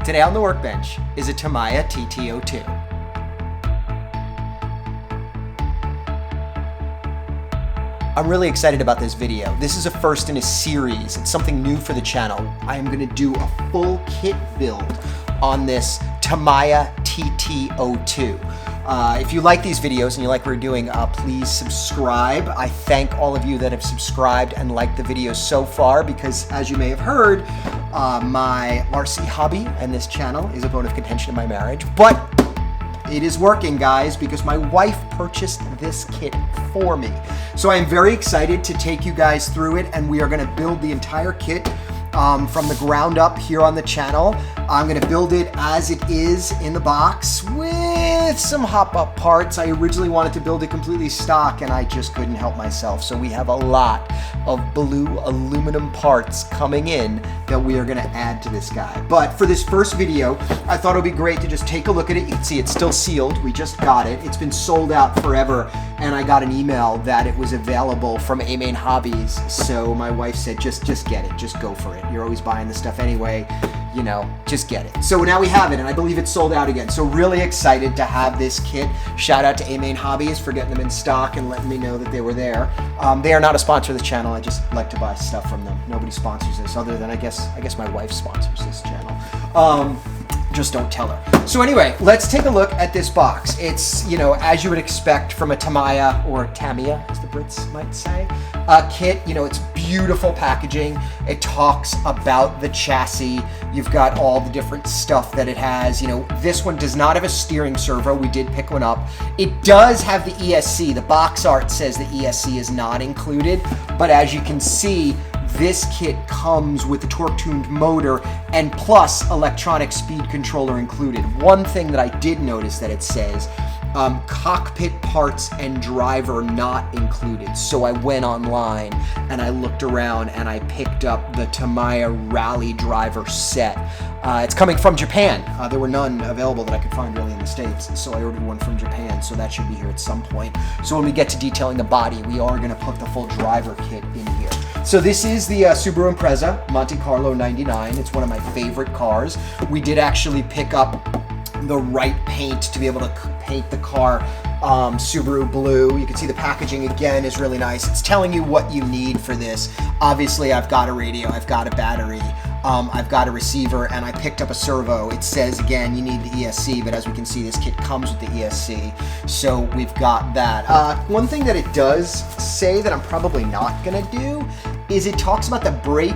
Today on the workbench is a Tamiya TT02. I'm really excited about this video. This is a first in a series. It's something new for the channel. I am gonna do a full kit build on this Tamiya TT02. If you like these videos and you like what we're doing, please subscribe. I thank all of you that have subscribed and liked the videos so far because, as you may have heard, my RC hobby and this channel is a bone of contention in my marriage, but it is working, guys, because my wife purchased this kit for me. So I am very excited to take you guys through it, and we are gonna build the entire kit from the ground up here on the channel. I'm gonna build it as it is in the box with some hop-up parts. I originally wanted to build it completely stock and I just couldn't help myself. So we have a lot of blue aluminum parts coming in that we are gonna add to this guy. But for this first video, I thought it would be great to just take a look at it. You can see it's still sealed. We just got it. It's been sold out forever, and I got an email that it was available from A-Main Hobbies. So my wife said, just get it, just go for it. You're always buying this stuff anyway, you know, just get it. So now we have it, and I believe it's sold out again. So really excited to have this kit. Shout out to A-Main Hobbies for getting them in stock and letting me know that they were there. They are not a sponsor of this channel. I just like to buy stuff from them. Nobody sponsors this other than I guess my wife sponsors this channel. Just don't tell her. So anyway, let's take a look at this box. It's, you know, as you would expect from a Tamiya, or Tamiya, as the Brits might say, kit. You know, it's beautiful packaging. It talks about the chassis. You've got all the different stuff that it has. You know, this one does not have a steering servo. We did pick one up. It does have the ESC. The box art says the ESC is not included, but as you can see, this kit comes with the torque-tuned motor and plus electronic speed controller included. One thing that I did notice that it says, cockpit parts and driver not included. So I went online and I looked around and I picked up the Tamiya Rally Driver set. It's coming from Japan. There were none available that I could find really in the States, so I ordered one from Japan, so that should be here at some point. So when we get to detailing the body, we are gonna put the full driver kit in here. So this is the Subaru Impreza Monte Carlo 99. It's one of my favorite cars. We did actually pick up the right paint to be able to paint the car Subaru blue. You can see the packaging again is really nice. It's telling you what you need for this. Obviously, I've got a radio, I've got a battery, I've got a receiver, and I picked up a servo. It says again you need the ESC, but as we can see, this kit comes with the ESC, so we've got that. One thing that it does say that I'm probably not gonna do is it talks about the brake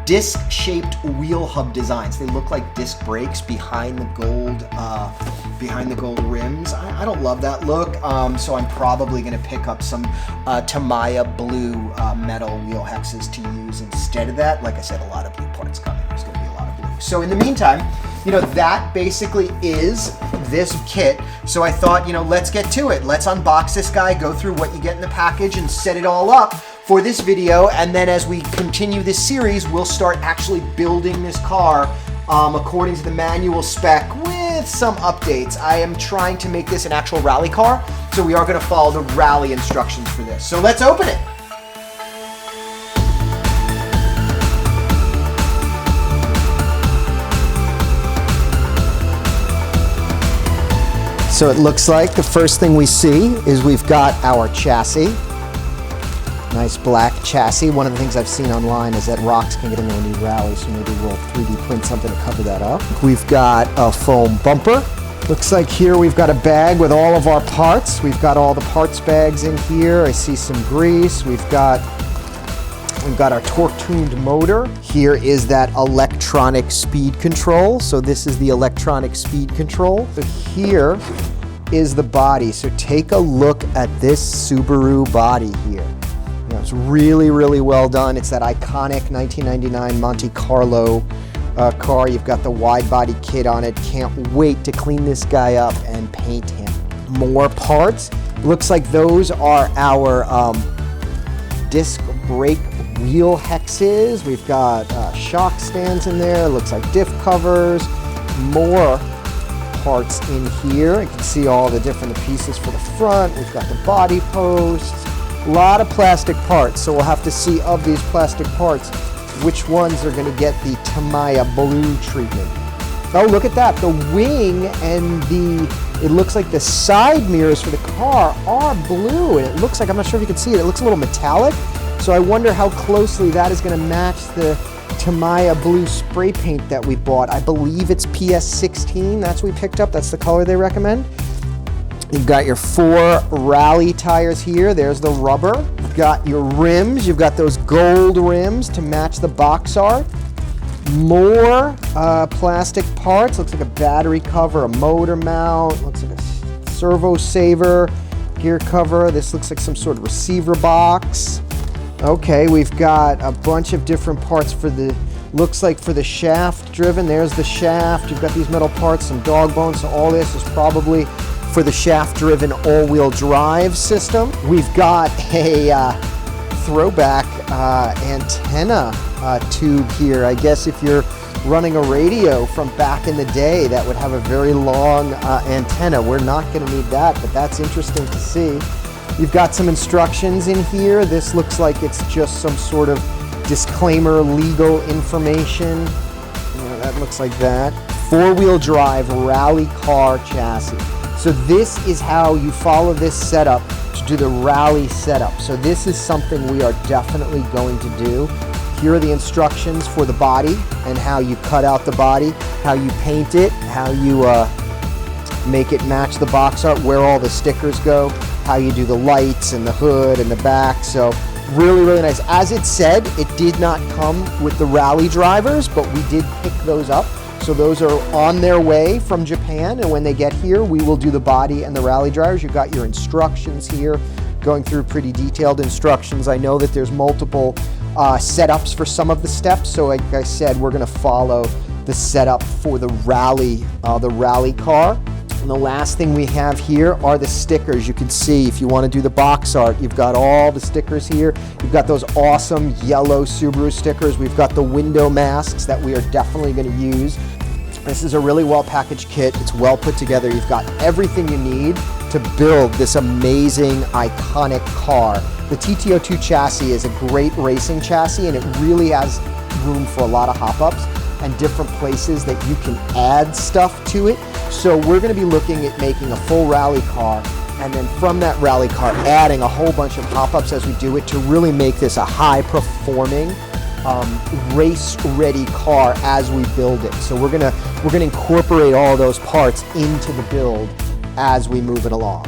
disc-shaped wheel hub designs. They look like disc brakes behind the gold rims. I don't love that look, so I'm probably going to pick up some Tamiya blue metal wheel hexes to use instead of that. Like I said, a lot of blue parts coming. There's going to be a lot of blue. So in the meantime, you know, that basically is this kit. So I thought, you know, let's get to it. Let's unbox this guy, go through what you get in the package, and set it all up for this video. And then as we continue this series, we'll start actually building this car according to the manual spec with some updates. I am trying to make this an actual rally car, so we are going to follow the rally instructions for this. So let's open it. So it looks like the first thing we see is we've got our chassis. Nice black chassis. One of the things I've seen online is that rocks can get in there when you rally, so maybe we'll 3D print something to cover that up. We've got a foam bumper. Looks like here we've got a bag with all of our parts. We've got all the parts bags in here. I see some grease. We've got our torque-tuned motor. Here is that electronic speed control. So this is the electronic speed control. So here is the body. So take a look at this Subaru body here. You know, it's really, really well done. It's that iconic 1999 Monte Carlo car. You've got the wide body kit on it. Can't wait to clean this guy up and paint him. More parts. Looks like those are our disc brake wheel hexes. We've got shock stands in there. Looks like diff covers. More parts in here. You can see all the different pieces for the front. We've got the body posts. A lot of plastic parts, so we'll have to see of these plastic parts which ones are going to get the Tamiya blue treatment. Oh, look at that. The wing and it looks like the side mirrors for the car are blue. And it looks like, I'm not sure if you can see it, it looks a little metallic. So I wonder how closely that is going to match the Tamiya blue spray paint that we bought. I believe it's PS16. That's what we picked up. That's the color they recommend. You've got your 4 rally tires here. There's the rubber. You've got your rims. You've got those gold rims to match the box art. More plastic parts. Looks like a battery cover, a motor mount. Looks like a servo saver, gear cover. This looks like some sort of receiver box. Okay, we've got a bunch of different parts for the, looks like for the shaft driven. There's the shaft. You've got these metal parts, some dog bones. So all this is probably for the shaft driven all-wheel drive system. We've got a throwback antenna tube here. I guess if you're running a radio from back in the day, that would have a very long antenna. We're not going to need that, but that's interesting to see. You've got some instructions in here. This looks like it's just some sort of disclaimer, legal information. Yeah, that looks like that. 4-wheel drive rally car chassis. So this is how you follow this setup to do the rally setup. So this is something we are definitely going to do. Here are the instructions for the body and how you cut out the body, how you paint it, how you make it match the box art, where all the stickers go, how you do the lights and the hood and the back. So really, really nice. As it said, it did not come with the rally drivers, but we did pick those up. So those are on their way from Japan, and when they get here, we will do the body and the rally drivers. You've got your instructions here, going through pretty detailed instructions. I know that there's multiple setups for some of the steps, so like I said, we're gonna follow the setup for the rally car. And the last thing we have here are the stickers. You can see if you want to do the box art, you've got all the stickers here. You've got those awesome yellow Subaru stickers. We've got the window masks that we are definitely going to use. This is a really well packaged kit. It's well put together. You've got everything you need to build this amazing, iconic car. The TT02 chassis is a great racing chassis, and it really has room for a lot of hop-ups and different places that you can add stuff to it. So we're going to be looking at making a full rally car, and then from that rally car adding a whole bunch of hop-ups as we do it to really make this a high-performing, race-ready car as we build it. So we're gonna incorporate all those parts into the build as we move it along.